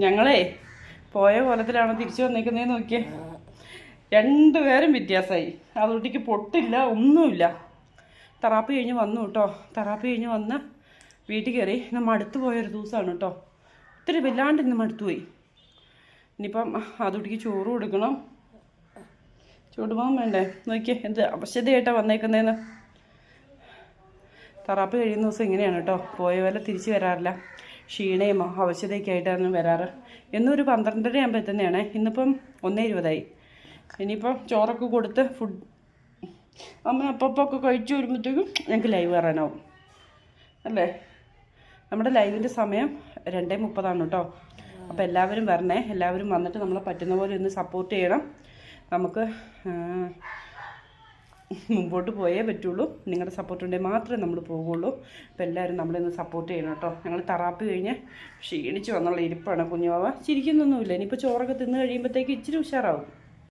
ഞങ്ങളേ പോയ കോലത്തിലാണോ തിരിച്ചു വന്നേക്കുന്നതെന്ന് നോക്കിയേ. രണ്ടുപേരും വ്യത്യാസമായി. അതുകൊണ്ടിക്ക് പൊട്ടില്ല, ഒന്നുമില്ല. തെറാപ്പി കഴിഞ്ഞ് വന്നു കേട്ടോ. തെറാപ്പി കഴിഞ്ഞ് വന്ന് വീട്ടിൽ കയറി. ഇന്ന് മടുത്തു പോയൊരു ദിവസമാണ് കേട്ടോ. ഒത്തിരി വല്ലാണ്ട് ഇന്ന് മടുത്തുപോയി. ഇനിയിപ്പം അതുകൊണ്ടിക്ക് ചോറ് കൊടുക്കണം. ചൂടുപോകാൻ വേണ്ടേ? നോക്കിയേ എന്ത് അവശതയായിട്ടാണ് വന്നേക്കുന്നതെന്ന്. തെറാപ്പി കഴിയുന്ന ദിവസം ഇങ്ങനെയാണ് കേട്ടോ. പോയ പോലെ തിരിച്ച് വരാറില്ല. ക്ഷീണയും അവശതയൊക്കെ ആയിട്ടാണ് വരാറ്. എന്നൊരു 12:30 ആകുമ്പോൾ എത്തുന്നതാണേ. ഇന്നിപ്പം 1:20. ഇനിയിപ്പം ചോറൊക്കെ കൊടുത്ത് ഫുഡ് അമ്മ അപ്പപ്പൊക്കെ കഴിച്ചു വരുമ്പോഴത്തേക്കും ഞങ്ങൾക്ക് ലൈവ് കയറാനാവും അല്ലേ. നമ്മുടെ ലൈവിൻ്റെ സമയം 2:30 കേട്ടോ. അപ്പോൾ എല്ലാവരും വരണേ. എല്ലാവരും വന്നിട്ട് നമ്മളെ പറ്റുന്ന പോലെ ഒന്ന് സപ്പോർട്ട് ചെയ്യണം. നമുക്ക് മുമ്പോട്ട് പോയേ പറ്റുള്ളൂ. നിങ്ങളുടെ സപ്പോർട്ട് ഉണ്ടെങ്കിൽ മാത്രമേ നമ്മൾ പോകുള്ളൂ. അപ്പോൾ എല്ലാവരും നമ്മളൊന്ന് സപ്പോർട്ട് ചെയ്യണം കേട്ടോ. ഞങ്ങൾ തെറാപ്പി കഴിഞ്ഞ് ക്ഷീണിച്ച് വന്നുള്ള ഇരിപ്പാണ്. കുഞ്ഞുവാവ ചിരിക്കുന്നൊന്നുമില്ല. ഇനിയിപ്പോൾ ചോറൊക്കെ തിന്ന് കഴിയുമ്പോഴത്തേക്ക് ഇച്ചിരി ഉഷാറാവും.